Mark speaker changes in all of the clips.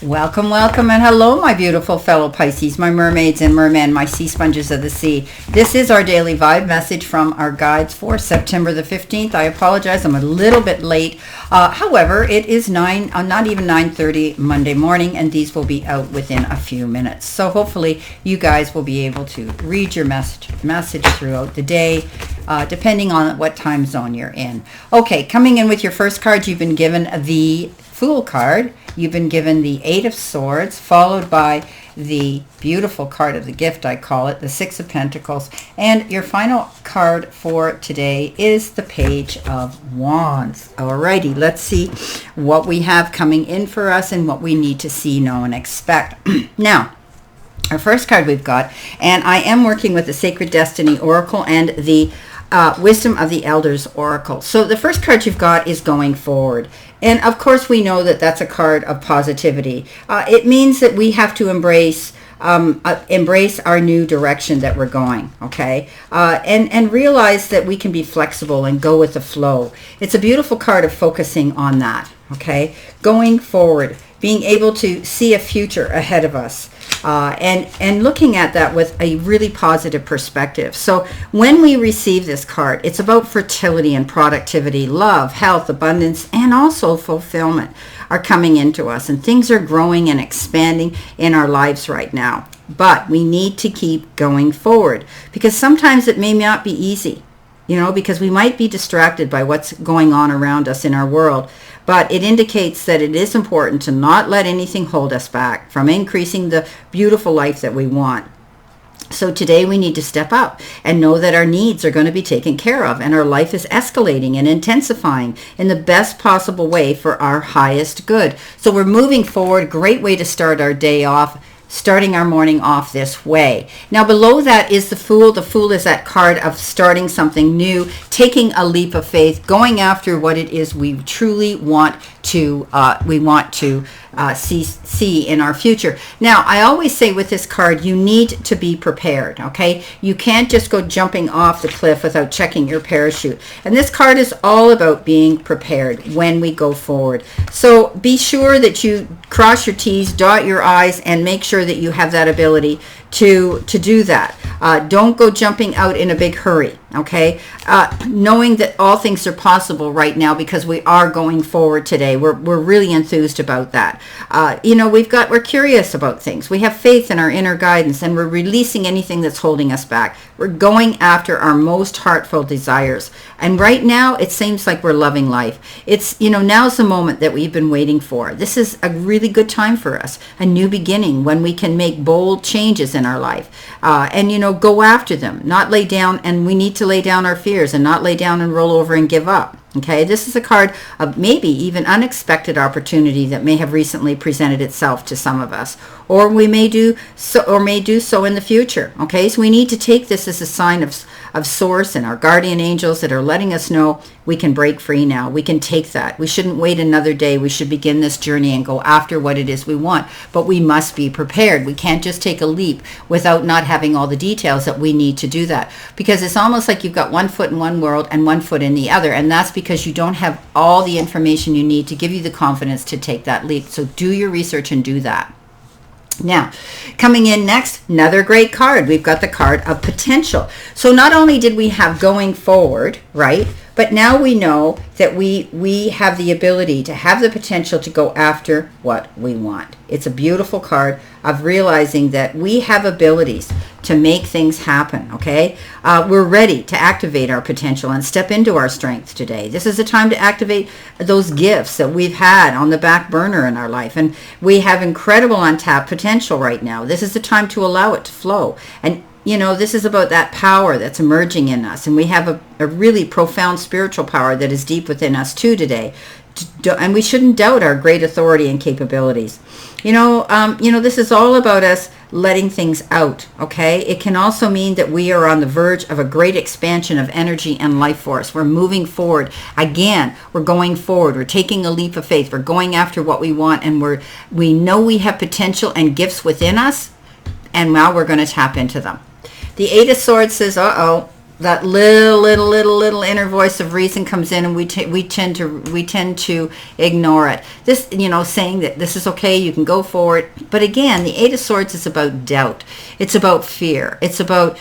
Speaker 1: Welcome, welcome, and hello, my beautiful fellow Pisces, my mermaids and mermen, my sea sponges of the sea. This is our daily vibe message from our guides for September the 15th. I apologize, I'm a little bit late. However, it is not even 9:30 Monday morning, and these will be out within a few minutes. So hopefully you guys will be able to read your message throughout the day, depending on what time zone you're in. Okay, coming in with your first card, you've been given the Fool card. You've been given the Eight of Swords, followed by the beautiful card of the gift, I call it, the Six of Pentacles. And your final card for today is the Page of Wands. Alrighty, let's see what we have coming in for us and what we need to see, know, and expect. Now, our first card we've got, and I am working with the Sacred Destiny Oracle and the Wisdom of the Elders Oracle. So the first card you've got is going forward. And of course we know that that's a card of positivity. It means that we have to embrace our new direction that we're going, okay? And realize that we can be flexible and go with the flow. It's a beautiful card of focusing on that, okay? Going forward, being able to see a future ahead of us. And looking at that with a really positive perspective. So when we receive this card, it's about fertility and productivity, love, health, abundance, and also fulfillment are coming into us. And things are growing and expanding in our lives right now. But we need to keep going forward because sometimes it may not be easy, because we might be distracted by what's going on around us in our world. But it indicates that it is important to not let anything hold us back from increasing the beautiful life that we want. So today we need to step up and know that our needs are going to be taken care of and our life is escalating and intensifying in the best possible way for our highest good. So we're moving forward. Great way to start our day off. Starting our morning off this way. Now below that is the Fool. The Fool is that card of starting something new, taking a leap of faith, going after what it is we truly want to see in our future. Now, I always say with this card, you need to be prepared, okay? You can't just go jumping off the cliff without checking your parachute. And this card is all about being prepared when we go forward. So be sure that you cross your T's, dot your I's, and make sure that you have that ability to do that. Don't go jumping out in a big hurry, okay? Knowing that all things are possible right now because we are going forward today. We're really enthused about that. We're curious about things. We have faith in our inner guidance and we're releasing anything that's holding us back. We're going after our most heartfelt desires. And right now it seems like we're loving life. It's, now's the moment that we've been waiting for. This is a really good time for us. A new beginning when we can make bold changes in our life and go after them, not lay down. And we need to lay down our fears and not lay down and roll over and give up. Okay, this is a card of maybe even unexpected opportunity that may have recently presented itself to some of us, or we may do so in the future. Okay, so we need to take this as a sign of source and our guardian angels that are letting us know we can break free now. We can take that. We shouldn't wait another day. We should begin this journey and go after what it is we want. But we must be prepared. We can't just take a leap without not having all the details that we need to do that. Because it's almost like you've got one foot in one world and one foot in the other. And that's because you don't have all the information you need to give you the confidence to take that leap. So do your research and do that. Now, coming in next, another great card. We've got the card of potential. So not only did we have going forward, right? But now we know that we have the ability to have the potential to go after what we want. It's a beautiful card of realizing that we have abilities to make things happen, okay? We're ready to activate our potential and step into our strength today. This is the time to activate those gifts that we've had on the back burner in our life. And we have incredible untapped potential right now. This is the time to allow it to flow. And this is about that power that's emerging in us. And we have a really profound spiritual power that is deep within us too today. And we shouldn't doubt our great authority and capabilities. This is all about us letting things out, okay? It can also mean that we are on the verge of a great expansion of energy and life force. We're moving forward. Again, we're going forward. We're taking a leap of faith. We're going after what we want. And we know we have potential and gifts within us. And now we're going to tap into them. The Eight of Swords says, that little inner voice of reason comes in, and we tend to ignore it. This, saying that this is okay, you can go for it. But again, the Eight of Swords is about doubt. It's about fear. It's about,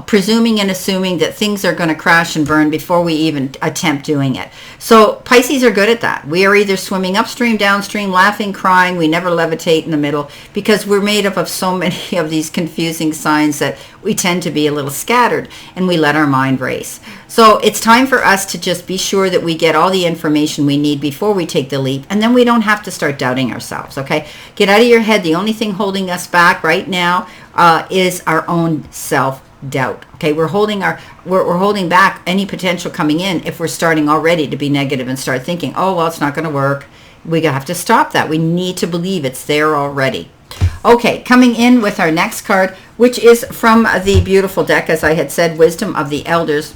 Speaker 1: presuming and assuming that things are going to crash and burn before we even attempt doing it. So Pisces are good at that. We are either swimming upstream, downstream, laughing, crying. We never levitate in the middle, because we're made up of so many of these confusing signs that we tend to be a little scattered, and we let our mind race. So it's time for us to just be sure that we get all the information we need before we take the leap, and then we don't have to start doubting ourselves, okay? Get out of your head. The only thing holding us back right now is our own self-doubt, okay? We're holding back any potential coming in if we're starting already to be negative and start thinking, oh, well, it's not going to work. We have to stop that. We need to believe it's there already. Okay, coming in with our next card, which is from the beautiful deck, as I had said, Wisdom of the Elders.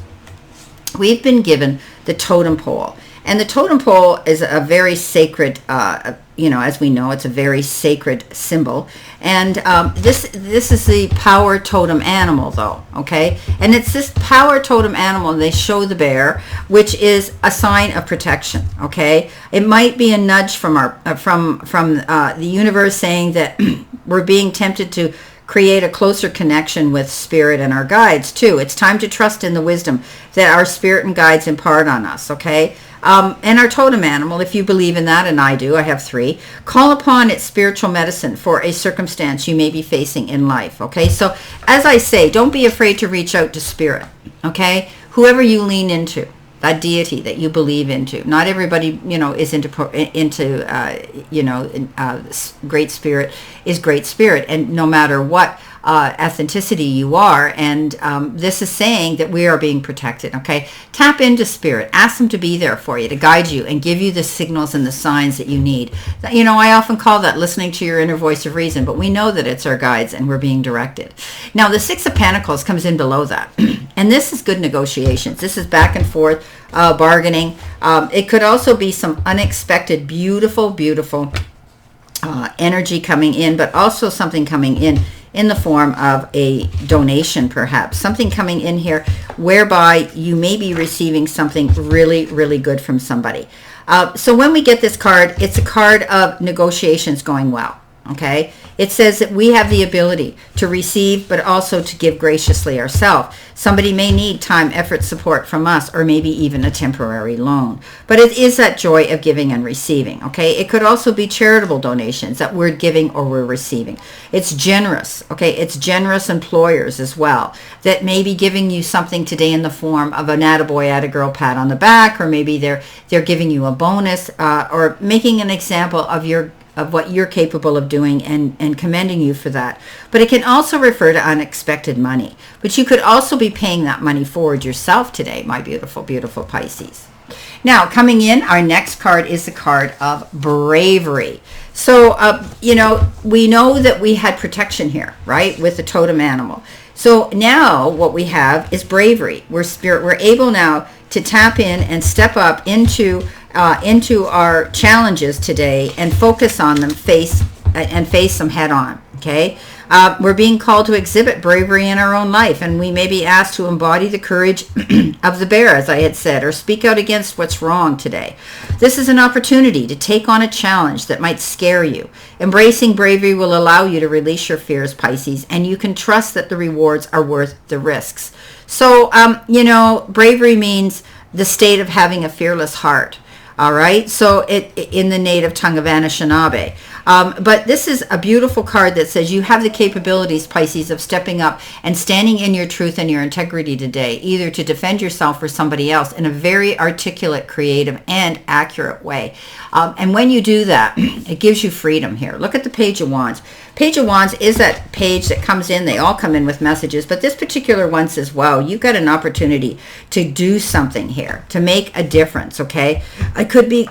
Speaker 1: We've been given the totem pole. And the totem pole is a very sacred, as we know, it's a very sacred symbol. And this is the power totem animal, though, okay? And it's this power totem animal, and they show the bear, which is a sign of protection, okay? It might be a nudge from the universe saying that we're being tempted to create a closer connection with spirit and our guides, too. It's time to trust in the wisdom that our spirit and guides impart on us, okay? And our totem animal, if you believe in that, and I do, I have 3, call upon its spiritual medicine for a circumstance you may be facing in life, okay? So, as I say, don't be afraid to reach out to spirit, okay? Whoever you lean into, that deity that you believe into. Not everybody, is into great spirit is great spirit, and no matter what ethnicity you are, and this is saying that we are being protected, okay? Tap into spirit. Ask them to be there for you, to guide you and give you the signals and the signs that you need. I often call that listening to your inner voice of reason, but we know that it's our guides and we're being directed. Now, the Six of Pentacles comes in below that, and this is good negotiations. This is back and forth bargaining. It could also be some unexpected, beautiful energy coming in, but also something coming in the form of a donation, perhaps. Something coming in here whereby you may be receiving something really, really good from somebody. So when we get this card, it's a card of negotiations going well, okay? It says that we have the ability to receive, but also to give graciously ourselves. Somebody may need time, effort, support from us, or maybe even a temporary loan. But it is that joy of giving and receiving, okay? It could also be charitable donations that we're giving or we're receiving. It's generous, okay? It's generous employers as well that may be giving you something today in the form of an attaboy, attagirl pat on the back, or maybe they're giving you a bonus or making an example of what you're capable of doing and commending you for that. But it can also refer to unexpected money. But you could also be paying that money forward yourself today, my beautiful, beautiful Pisces. Now, coming in, our next card is the card of Bravery. So, we know that we had protection here, right, with the totem animal. So now what we have is bravery. We're able now to tap in and step up into our challenges today and focus on them, face them head on, okay? We're being called to exhibit bravery in our own life, and we may be asked to embody the courage of the bear, as I had said, or speak out against what's wrong today. This is an opportunity to take on a challenge that might scare you. Embracing bravery will allow you to release your fears, Pisces, and you can trust that the rewards are worth the risks. So, bravery means the state of having a fearless heart. All right, so in the native tongue of Anishinaabe. But this is a beautiful card that says you have the capabilities, Pisces, of stepping up and standing in your truth and your integrity today, either to defend yourself or somebody else in a very articulate, creative, and accurate way. And when you do that, it gives you freedom here. Look at the Page of Wands. Page of Wands is that page that comes in. They all come in with messages, but this particular one says, wow, you've got an opportunity to do something here, to make a difference, okay? It could be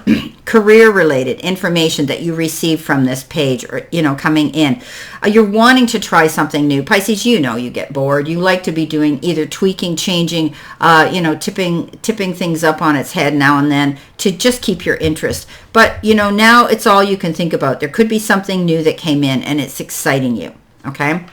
Speaker 1: career-related information that you receive from this page, or, coming in. You're wanting to try something new. Pisces, you get bored. You like to be doing either tweaking, changing, tipping things up on its head now and then to just keep your interest. But, now it's all you can think about. There could be something new that came in and it's exciting you, okay?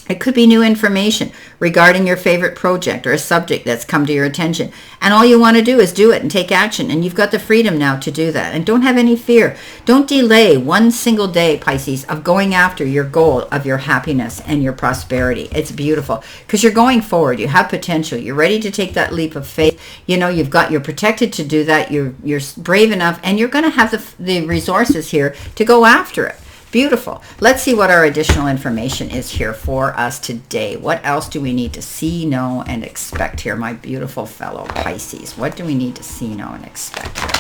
Speaker 1: It could be new information regarding your favorite project or a subject that's come to your attention. And all you want to do is do it and take action. And you've got the freedom now to do that. And don't have any fear. Don't delay one single day, Pisces, of going after your goal of your happiness and your prosperity. It's beautiful because you're going forward. You have potential. You're ready to take that leap of faith. You know, you're protected to do that. You're brave enough, and you're going to have the resources here to go after it. Beautiful. Let's see what our additional information is here for us today. What else do we need to see, know, and expect here, my beautiful fellow Pisces? What do we need to see, know, and expect here?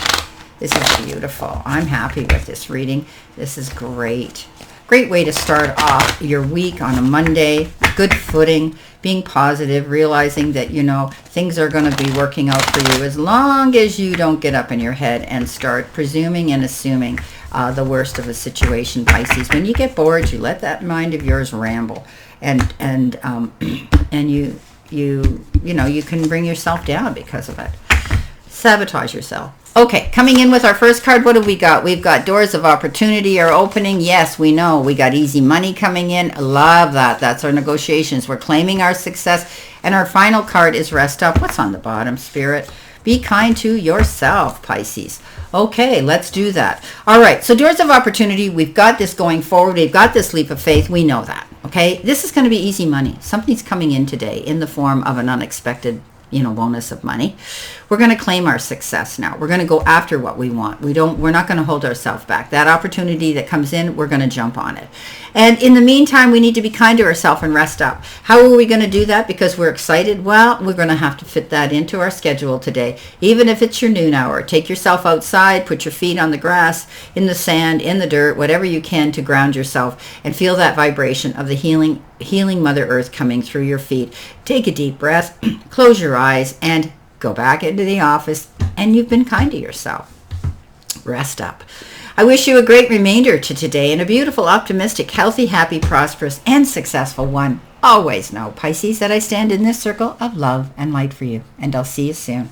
Speaker 1: This is beautiful. I'm happy with this reading. This is great. Great way to start off your week on a Monday. Good footing, being positive, realizing that, you know, things are going to be working out for you as long as you don't get up in your head and start presuming and assuming the worst of a situation, Pisces. When you get bored, you let that mind of yours ramble, and you can bring yourself down because of it. Sabotage yourself. Okay, coming in with our first card, what have we got? We've got doors of opportunity are opening. Yes, we know. We got easy money coming in. Love that. That's our negotiations. We're claiming our success. And our final card is rest up. What's on the bottom, Spirit? Be kind to yourself, Pisces. Okay, let's do that. All right, so doors of opportunity, we've got this going forward. We've got this leap of faith. We know that, okay? This is going to be easy money. Something's coming in today in the form of an unexpected, bonus of money. We're going to claim our success now. We're going to go after what we want. We're not going to hold ourselves back. That opportunity that comes in, we're going to jump on it. And in the meantime, we need to be kind to ourselves and rest up. How are we going to do that? Because we're excited? Well, we're going to have to fit that into our schedule today. Even if it's your noon hour, take yourself outside, put your feet on the grass, in the sand, in the dirt, whatever you can to ground yourself and feel that vibration of the healing Mother Earth coming through your feet. Take a deep breath, close your eyes, and go back into the office, and you've been kind to yourself. Rest up. I wish you a great remainder to today and a beautiful, optimistic, healthy, happy, prosperous, and successful one. Always know, Pisces, that I stand in this circle of love and light for you, and I'll see you soon.